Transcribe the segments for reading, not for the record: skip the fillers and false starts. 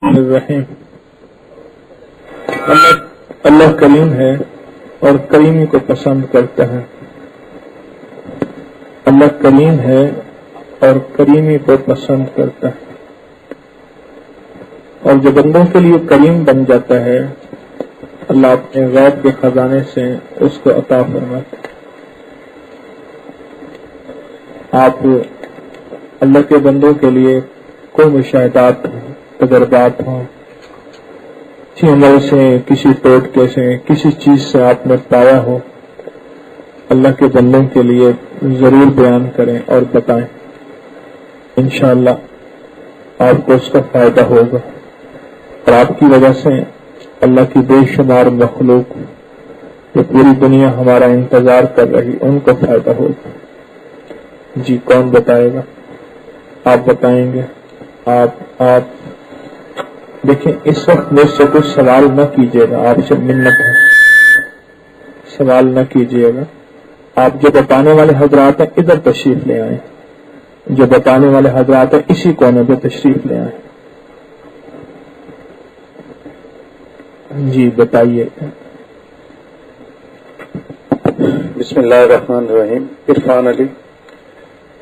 الرحیم۔ اللہ کریم ہے اور کریمی کو پسند کرتا ہے۔ اللہ کریم ہے اور کریمی کو پسند کرتا ہے، اور جو بندوں کے لیے کریم بن جاتا ہے اللہ اپنے غیب کے خزانے سے اس کو عطا فرماتا ہے۔ آپ اللہ کے بندوں کے لیے کوئی مشاہدات ہوں، تجربات ہوں، کسی عمل سے، کسی ٹوٹکے سے، کسی چیز سے آپ نے پایا ہو، اللہ کے بندوں کے لیے ضرور بیان کریں اور بتائیں، انشاءاللہ آپ کو اس کا فائدہ ہوگا، اور آپ کی وجہ سے اللہ کی بے شمار مخلوق جو پوری دنیا ہمارا انتظار کر رہی ان کو فائدہ ہوگا۔ جی کون بتائے گا؟ آپ بتائیں گے؟ آپ دیکھیں، اس وقت مجھ سے کچھ سوال نہ کیجیے گا، آپ سے منت ہے، سوال نہ کیجیے گا۔ آپ جو بتانے والے حضرات ہیں ادھر تشریف لے آئیں، جو بتانے والے حضرات ہیں اسی کونے پہ تشریف لے آئیں۔ جی بتائیے۔ بسم اللہ الرحمن الرحیم۔ عرفان علی،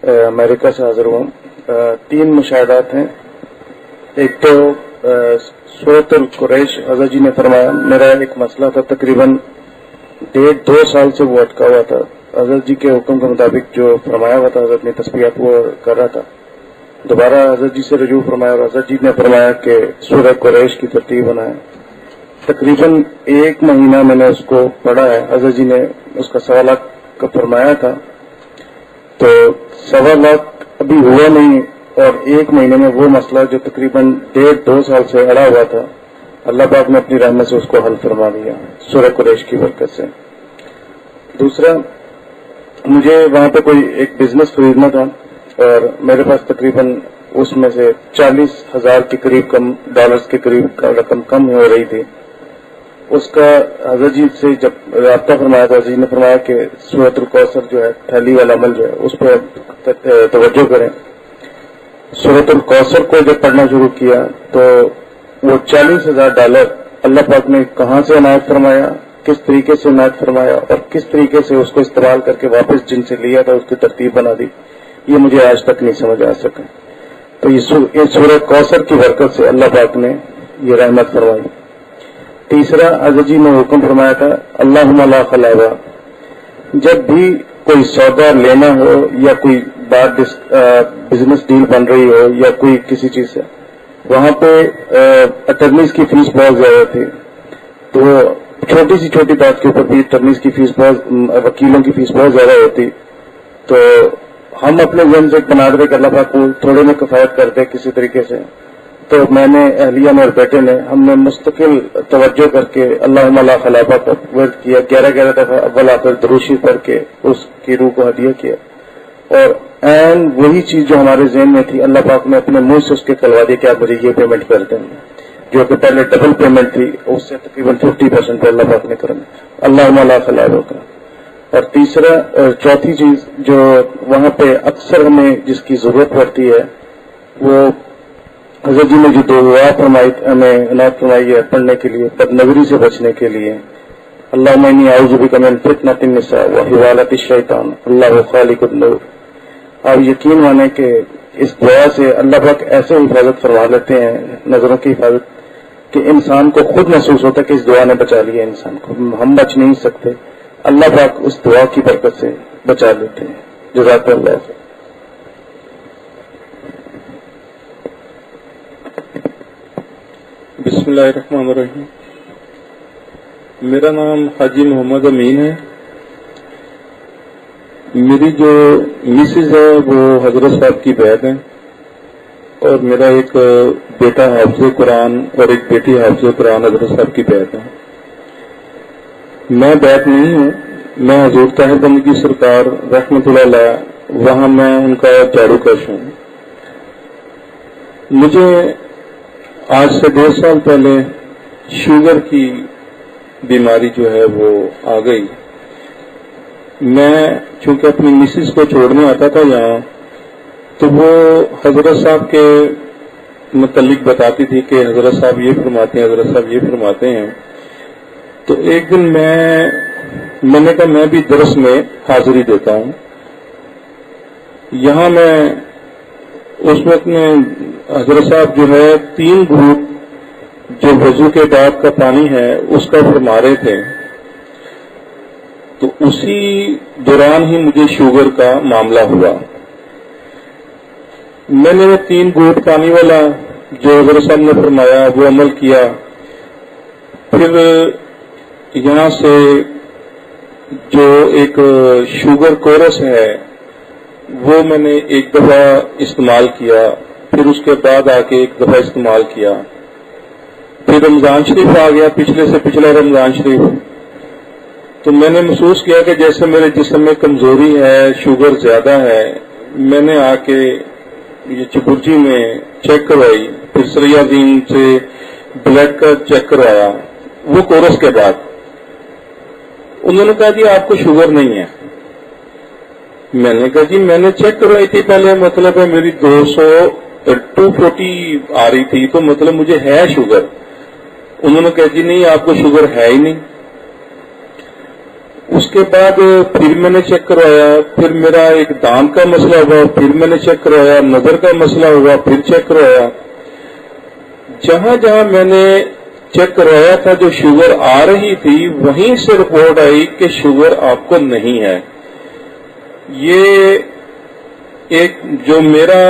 امریکہ سے حاضر ہوں۔ 3 مشاہدات ہیں۔ ایک تو سورۃ القریش حضرت جی نے فرمایا، میرا ایک مسئلہ تھا تقریباً 1.5-2 سال سے وہ اٹکا ہوا تھا، حضرت جی کے حکم کے مطابق جو فرمایا ہوا تھا حضرت نے تسبیحات وہ کر رہا تھا، دوبارہ حضرت جی سے رجوع فرمایا اور حضرت جی نے فرمایا کہ سورہ قریش کی ترتیب بنائے۔ تقریباً 1 مہینہ میں نے اس کو پڑھا ہے، حضرت جی نے اس کا 1.25 لاکھ کا فرمایا تھا، تو 1.25 لاکھ ابھی ہوا نہیں، اور 1 مہینے میں وہ مسئلہ جو تقریباً 1.5-2 سال سے اڑا ہوا تھا اللہ پاک نے اپنی رحمت سے اس کو حل فرما دیا سورہ قریش کی برکت سے۔ دوسرا، مجھے وہاں پہ کوئی ایک بزنس خریدنا تھا، اور میرے پاس تقریباً اس میں سے 40,000 کے قریب ڈالرز کے قریب کا رقم کم ہو رہی تھی۔ اس کا حضرت جی سے جب رابطہ فرمایا تو حضرت جی نے فرمایا کہ سورۃ الکوثر جو ہے، تھیلی والا عمل جو ہے، اس پہ توجہ کریں۔ سورۃ الکوثر کو جب پڑھنا شروع کیا تو وہ $40,000 اللہ پاک نے کہاں سے عنایت فرمایا، کس طریقے سے عنایت فرمایا، اور کس طریقے سے اس کو استعمال کر کے واپس جن سے لیا تھا اس کی ترتیب بنا دی، یہ مجھے آج تک نہیں سمجھ آ سکا۔ تو یہ سورہ کوثر کی برکت سے اللہ پاک نے یہ رحمت فرمائی۔ تیسرا، حضرت جی نے حکم فرمایا تھا اللہم لا خلاوا، جب بھی کوئی سودا لینا ہو یا کوئی بات بزنس ڈیل بن رہی ہو یا کوئی کسی چیز سے، وہاں پہ اٹرنیز کی فیس بہت زیادہ تھی، تو چھوٹی سی چھوٹی بات کے اوپر بھی اٹرنیز کی فیس وکیلوں کی فیس بہت زیادہ ہوتی، تو ہم اپنے ذہن سے بنا رہے کہ اللہ پاک کو تھوڑے میں کفایت کرتے کسی طریقے سے، تو میں نے، اہلیہ میں اور بیٹے نے، ہم نے مستقل توجہ کر کے اللہم لا خلافہ کا ورد کیا، 11 دفعہ اول آخر درود شریف پڑھ کے اس کی روح کو ہدیہ کیا، اور عین وہی چیز جو ہمارے ذہن میں تھی اللہ پاک نے اپنے منہ سے اس کے کھلوا دی کہ آپ مجھے یہ پیمنٹ کر دیں، جو کہ پہلے ڈبل پیمنٹ تھی اس سے تقریباً 50% پہ اللہ پاک نے کرنا اللہم لا خلافہ کا۔ اور چوتھی چیز جو وہاں پہ اکثر ہمیں جس کی ضرورت پڑتی ہے، وہ حضرت جی نے جو دعا فرمائی ہمیں عنایت فرمائی ہے پڑھنے کے لیے، بدنظری سے بچنے کے لیے، اللہم انی اعوذ بک من فتنۃ النساء وحوالۃ الشیطان اللہ خالق النور۔ آپ یقین مانیں کہ اس دعا سے اللہ پاک ایسے حفاظت فرما لیتے ہیں، نظروں کی حفاظت، کہ انسان کو خود محسوس ہوتا ہے کہ اس دعا نے بچا لیا انسان کو، ہم بچ نہیں سکتے، اللہ پاک اس دعا کی برکت سے بچا لیتے ہیں۔ جزاک اللہ خیر۔ بسم اللہ الرحمن الرحیم۔ میرا نام حاجی محمد امین ہے۔ میری جو مسز ہے وہ حضرت صاحب کی بیت ہے، اور میرا ایک بیٹا حافظ قرآن اور ایک بیٹی حافظ قرآن حضرت صاحب کی بیت ہے۔ میں بیت نہیں ہوں، میں حضور طاہر بندگی سرکار رحمۃ اللہ علیہ وہاں میں ان کا جاڑو کش ہوں۔ مجھے آج سے 1.5 سال پہلے شوگر کی بیماری جو ہے وہ آ گئی۔ میں چونکہ اپنی مسز کو چھوڑنے آتا تھا یہاں، تو وہ حضرت صاحب کے متعلق بتاتی تھی کہ حضرت صاحب یہ فرماتے ہیں، حضرت صاحب یہ فرماتے ہیں. تو ایک دن میں نے کہا میں بھی درس میں حاضری دیتا ہوں. یہاں میں اس وقت میں حضرت صاحب جو ہے 3 گھونٹ جو وضو کے بعد کا پانی ہے اس کا فرما رہے تھے. تو اسی دوران ہی مجھے شوگر کا معاملہ ہوا. میں نے وہ 3 گھونٹ پانی والا جو حضرت صاحب نے فرمایا وہ عمل کیا. پھر یہاں سے جو ایک شوگر کورس ہے وہ میں نے ایک دفعہ استعمال کیا، پھر اس کے بعد آ کے ایک دفعہ استعمال کیا. پھر رمضان شریف آ گیا، پچھلے سے پچھلا رمضان شریف. تو میں نے محسوس کیا کہ جیسے میرے جسم میں کمزوری ہے، شوگر زیادہ ہے. میں نے آ کے یہ چبرجی میں چیک کروائی، پھر سریازین سے بلڈ کا چیک کروایا وہ کورس کے بعد. انہوں نے کہا جی آپ کو شوگر نہیں ہے. میں نے کہا جی میں نے چیک کروائی تھی پہلے، مطلب ہے میری 240 آ رہی تھی، تو مطلب مجھے ہے شوگر. انہوں نے کہا جی نہیں آپ کو شوگر ہے ہی نہیں. اس کے بعد پھر میں نے چیک کروایا، پھر میرا ایک دانت کا مسئلہ ہوا، پھر میں نے چیک کروایا، نظر کا مسئلہ ہوا، پھر چیک کروایا. جہاں جہاں میں نے چیک کروایا تھا جو شوگر آ رہی تھی وہیں سے رپورٹ آئی کہ شوگر آپ کو نہیں ہے. یہ ایک جو میرا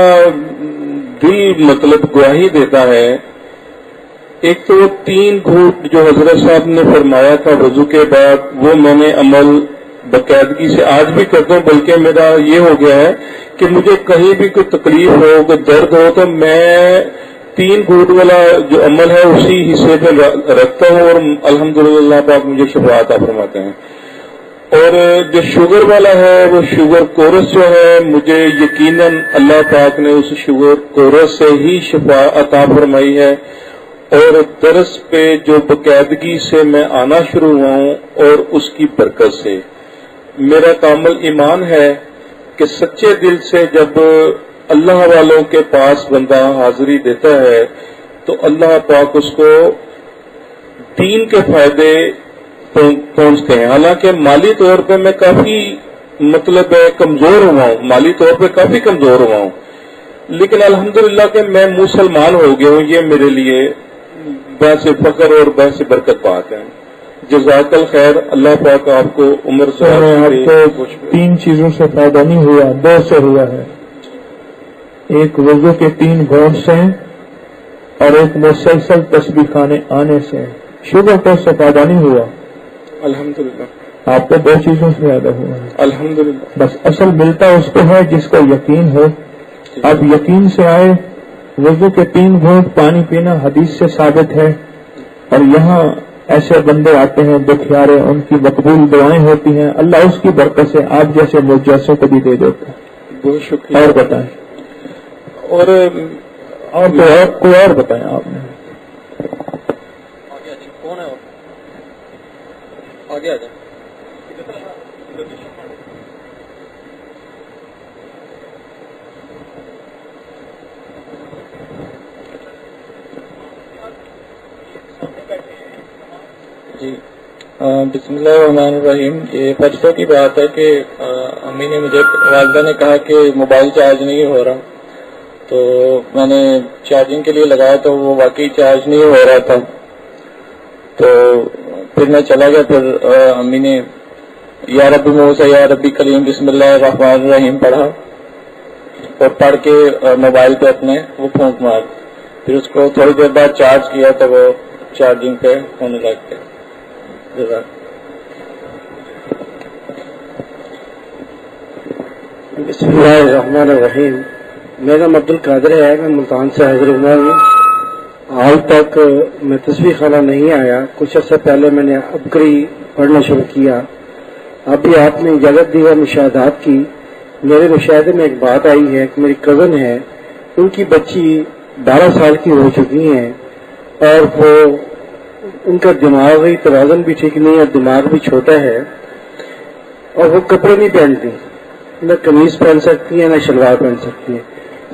دل مطلب گواہی دیتا ہے. ایک تو 3 گھونٹ جو حضرت صاحب نے فرمایا تھا وضو کے بعد وہ میں نے عمل باقاعدگی سے آج بھی کرتا ہوں، بلکہ میرا یہ ہو گیا ہے کہ مجھے کہیں بھی کوئی تکلیف ہو، کوئی درد ہو تو میں 3 گھونٹ والا جو عمل ہے اسی حصے پہ رکھتا ہوں اور الحمدللہ پاک مجھے شفا عطا فرماتے ہیں. اور جو شوگر والا ہے وہ شوگر کورس جو ہے مجھے یقیناً اللہ پاک نے اس شوگر کورس سے ہی شفا عطا فرمائی ہے. اور درس پہ جو باقاعدگی سے میں آنا شروع ہوا ہوں اور اس کی برکت سے میرا کامل ایمان ہے کہ سچے دل سے جب اللہ والوں کے پاس بندہ حاضری دیتا ہے تو اللہ پاک اس کو دین کے فائدے پہنچتے ہیں. حالانکہ مالی طور پہ میں کافی مطلب کمزور ہوا ہوں، مالی طور پہ کافی کمزور ہوا ہوں، لیکن الحمدللہ کہ میں مسلمان ہو گیا ہوں، یہ میرے لیے بحث فخر اور بحث برکت بات ہے. جزاک الخیر. اللہ پاک آپ کو عمر سے آپ کو 3 چیزوں سے فائدہ نہیں ہوا، 2 سے ہوا ہے. ایک وضو کے 3 گھونٹ سے اور ایک مسلسل تسبیح خانے آنے سے. شوگر کو اس سے فائدہ نہیں ہوا. الحمدللہ آپ کو 2 چیزوں سے فائدہ ہوا ہے. الحمدللہ. بس اصل ملتا اس کو ہے جس کو یقین ہو. اب یقین سے آئے. وضو کے 3 گھونٹ پانی پینا حدیث سے ثابت ہے، اور یہاں ایسے بندے آتے ہیں دکھیارے، ان کی مقبول دعائیں ہوتی ہیں. اللہ اس کی برکت سے آپ جیسے معجزوں کو بھی دے دیتا ہے. بہت شکریہ. اور بتائیں. اور کوئی اور بتائیں آپ نے. کون ہے آگے آ جائیں. جی بسم اللہ الرحمن الرحیم. یہ پرسوں کی بات ہے کہ امی نے مجھے والدہ نے کہا کہ موبائل چارج نہیں ہو رہا، تو میں نے چارجنگ کے لیے لگایا تو وہ واقعی چارج نہیں ہو رہا تھا. تو پھر میں چلا گیا. پھر امی نے یا ربی موسیٰ یا ربی کلیم بسم اللہ الرحمن الرحیم پڑھا اور پڑھ کے موبائل پہ اپنے وہ پھونک مار. پھر اس کو تھوڑی دیر بعد چارج کیا تو وہ چارجنگ پہ ہونے لگ گیا. بسم اللہ الرحمن الرحیم. میرا نام عبد القادر ہے، میں ملتان سے حاضر ہوا ہوں. حال تک میں تسبیح خانہ نہیں آیا. کچھ عرصہ پہلے میں نے ابکری پڑھنا شروع کیا. ابھی آپ نے اجازت دی ہے مشاہدات کی. میرے مشاہدے میں ایک بات آئی ہے کہ میری کزن ہے، ان کی بچی 12 سال کی ہو چکی ہیں اور وہ ان کا دماغی توازن بھی ٹھیک نہیں ہے، دماغ بھی چھوٹا ہے اور وہ کپڑے نہیں پہنتی. نہ قمیض پہن سکتی ہیں نہ شلوار پہن سکتی ہیں.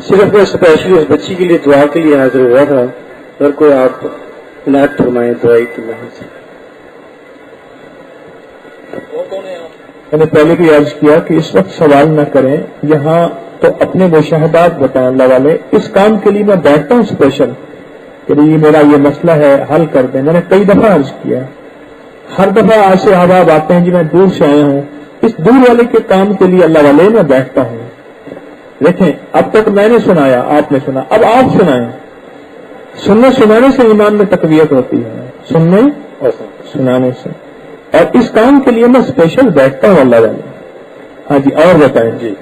صرف میں اسپیشلی اس بچی کے لیے دعا کے لیے حاضر ہوا تھا، اگر کوئی آپ عنایت فرمائیں دعائی کی محنت سے. میں نے پہلے بھی عرض کیا کہ اس وقت سوال نہ کریں، یہاں تو اپنے مشاہدات بتائیں اللہ والے. اس کام کے لیے میں بیٹھتا ہوں اسپیشل کہ یہ میرا یہ مسئلہ ہے حل کر دیں. میں نے کئی دفعہ عرض کیا، ہر دفعہ ایسے احباب آتے ہیں جی میں دور سے آیا ہوں، اس دور والے کے کام کے لیے اللہ والے میں بیٹھتا ہوں. دیکھیں اب تک میں نے سنایا، آپ نے سنا، اب آپ سنائیں. سننے سنانے سے ایمان میں تقویت ہوتی ہے، سننے اور سنانے سے. اور اس کام کے لیے میں اسپیشل بیٹھتا ہوں اللہ والے. ہاں جی اور بتائیں. جی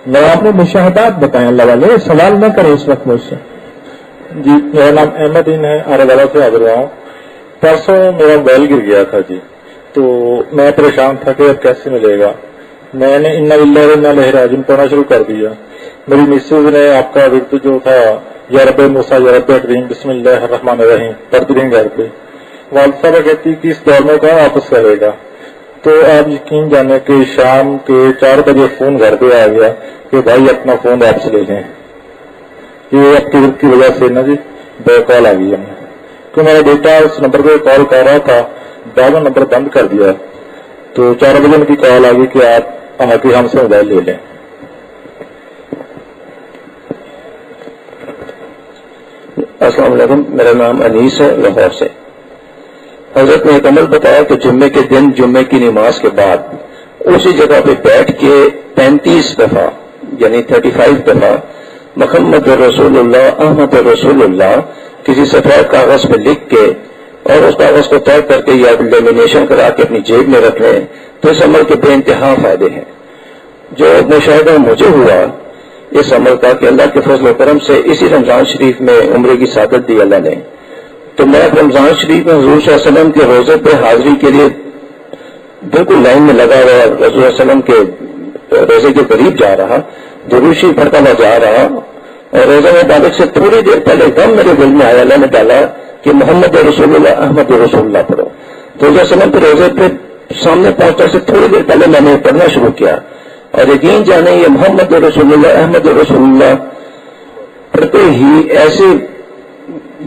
میں آپ نے مشاہدات بتائیں اللہ والے، سوال نہ کریں اس وقت مجھ سے. جی میرا نام احمد ان ہے، آرے والا سے حاضر ہوا ہوں. پرسوں میرا بیل گر گیا تھا جی، تو میں پریشان تھا کہ اب کیسے ملے گا. میں نے انا للہ و انا الیہ راجعون پڑھنا شروع کر دیا. میری مسز نے آپ کا ورد جو تھا یا رب موسیٰ یا رب کریم بسم اللہ الرحمن الرحیم پڑھتی رہیں گھر پہ. والد صاحبہ کہتی کہ اس دور میں کہاں واپس کرے گا. تو آپ یقین جانے کہ شام کے 4 بجے فون گھر پہ آ گیا کہ بھائی اپنا فون واپس لے لیں. یہ آپ کی وجہ سے نا جی بے کال آ گئی ہے کہ میرا بیٹا اس نمبر پہ کال کر رہا تھا، بعد میں نمبر بند کر دیا. تو 4 بجے ان کی کال آ گئی کہ آپ آ کے ہم سے موبائل لے لیں. السلام علیکم، میرا نام انیس ہے، لاہور سے. حضرت نے ایک عمل بتایا کہ جمعے کے دن جمعے کی نماز کے بعد اسی جگہ پہ بیٹھ کے 35 دفعہ یعنی 35 دفعہ محمد رسول اللہ احمد رسول اللہ کسی سفید کاغذ پہ لکھ کے اور اس کاغذ کو طے کر کے یا لیمینیشن کرا کے اپنی جیب میں رکھ لیں تو اس عمل کے بے انتہا فائدے ہیں. جو مشاہدہ مجھے ہوا اس عمل کا کہ اللہ کے فضل و کرم سے اسی رمضان شریف میں عمرے کی سعادت دی اللہ نے، تو میں رمضان شریف میں حضور صلی اللہ علیہ وسلم کے روزے پہ حاضری کے لیے بالکل لائن میں لگا ہوا، رسول صلی اللہ علیہ وسلم کے روزے کے قریب جا رہا، درود شریف پڑھتا میں جا رہا، اور روزہ مبارک سے تھوڑی دیر پہلے ایک دم میرے دل میں آیا، اللہ نے ڈالا کہ محمد رسول اللہ احمد رسول اللہ پڑھو. تو رسول وسلم کے روزے پہ سامنے پہنچنے سے تھوڑی دیر پہلے میں نے پڑھنا شروع کیا، اور یقین جانے یہ محمد رسول اللہ احمد رسول اللہ پڑھتے ہی ایسے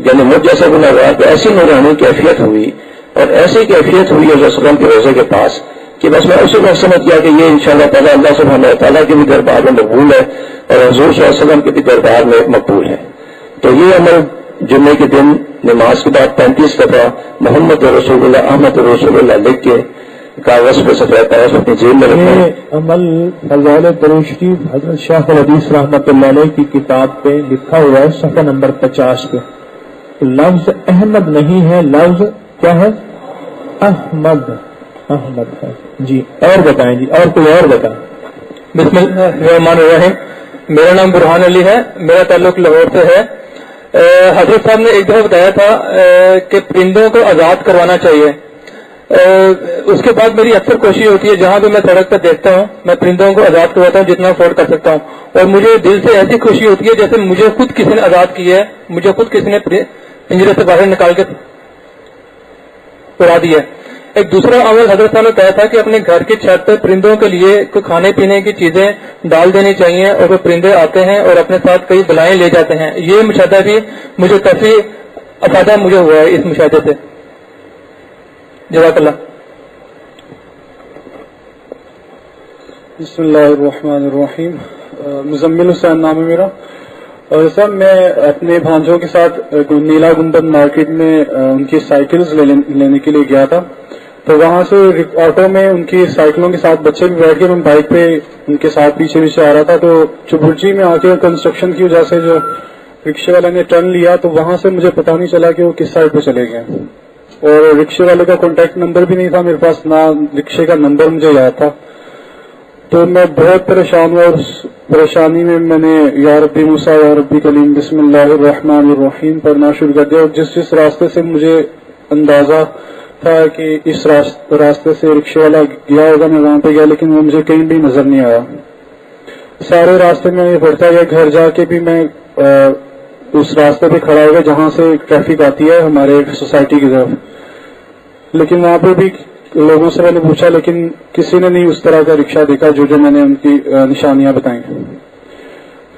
یعنی مجھ جیسا گناہگار کو ایسی نورانی کیفیت ہوئی اور ایسی کیفیت ہوئی حضرت وسلم کے روزے کے پاس کہ بس میں اسی وقت سمجھ گیا کہ یہ انشاءاللہ تعالیٰ اللہ سبحانہ وتعالیٰ کے بھی دربار میں مقبول ہے اور حضور صلی اللہ علیہ وسلم کے بھی دربار میں مقبول ہے. تو یہ عمل جمعے کے دن نماز کے بعد 35 دفعہ محمد رسول اللہ احمد رسول اللہ لکھ کے کاغذ پہ سفید کاغذ اپنی جیب میں رکھنا. یہ عمل فضائل درود شریف حضرت شیخ الحدیث رحمۃ اللہ علیہ کی کتاب پہ لکھا ہوا ہے صفحہ نمبر 50 پہ. لفظ احمد نہیں ہے، لفظ کیا ہے؟ احمد ہے. جی اور بتائیں جی، اور کوئی اور بتائیں. بسم اللہ الرحمن الرحیم. میرا نام برہان علی ہے، میرا تعلق لاہور سے ہے. حضرت صاحب نے ایک دفعہ بتایا تھا کہ پرندوں کو آزاد کروانا چاہیے. اس کے بعد میری اکثر کوشش ہوتی ہے جہاں بھی میں سڑک پر دیکھتا ہوں میں پرندوں کو آزاد کرواتا ہوں جتنا افورڈ کر سکتا ہوں، اور مجھے دل سے ایسی خوشی ہوتی ہے جیسے مجھے خود کسی نے آزاد کیا ہے، مجھے خود کسی نے پنجرے سے باہر نکال کے اڑا دیا. ایک دوسرا عمل حضرت صاحب نے کہا تھا کہ اپنے گھر کی چھت پہ پرندوں کے لیے کوئی کھانے پینے کی چیزیں ڈال دینی چاہیے، اور وہ پرندے آتے ہیں اور اپنے ساتھ کئی بلائیں لے جاتے ہیں. یہ مشاہدہ بھی مجھے کافی افادہ مجھے ہوا ہے اس مشاہدے سے. جزاک اللہ. بسم اللہ الرحمن الرحیم. مزمل حسین نام ہے میرا. اور سر میں اپنے بھانجوں کے ساتھ نیلا گنبد مارکیٹ میں ان کی سائیکلز لینے کے لیے گیا تھا، تو وہاں سے آٹو میں ان کی سائیکلوں کے ساتھ بچے بھی بیٹھ کے میں بائک پہ ان کے ساتھ پیچھے پیچھے آ رہا تھا. تو چبرجی میں آ کے کنسٹرکشن کی وجہ سے جو رکشے والے نے ٹرن لیا تو وہاں سے مجھے پتہ نہیں چلا کہ وہ کس سائڈ پہ چلے گئے، اور رکشے والے کا کانٹیکٹ نمبر بھی نہیں تھا میرے پاس، نہ رکشے کا نمبر مجھے یاد تھا. تو میں بہت پریشان ہوا، اور اس پریشانی میں میں نے یا ربی موسیٰ یا ربی کلیم بسم اللہ الرحمن الرحیم پڑھنا شروع کر دیا. اور جس راستے سے مجھے اندازہ تھا کہ اس راستے سے رکشے والا گیا ہوگا میں وہاں پہ گیا، لیکن وہ مجھے کہیں بھی نظر نہیں آیا. سارے راستے میں یہ پڑھتا گیا، گھر جا کے بھی میں اس راستے پہ کھڑا ہو گیا جہاں سے ٹریفک آتی ہے ہمارے سوسائٹی کی طرف، لیکن وہاں پہ بھی لوگوں سے میں نے پوچھا لیکن کسی نے نہیں اس طرح کا رکشہ دیکھا جو میں نے ان کی نشانیاں بتائیں.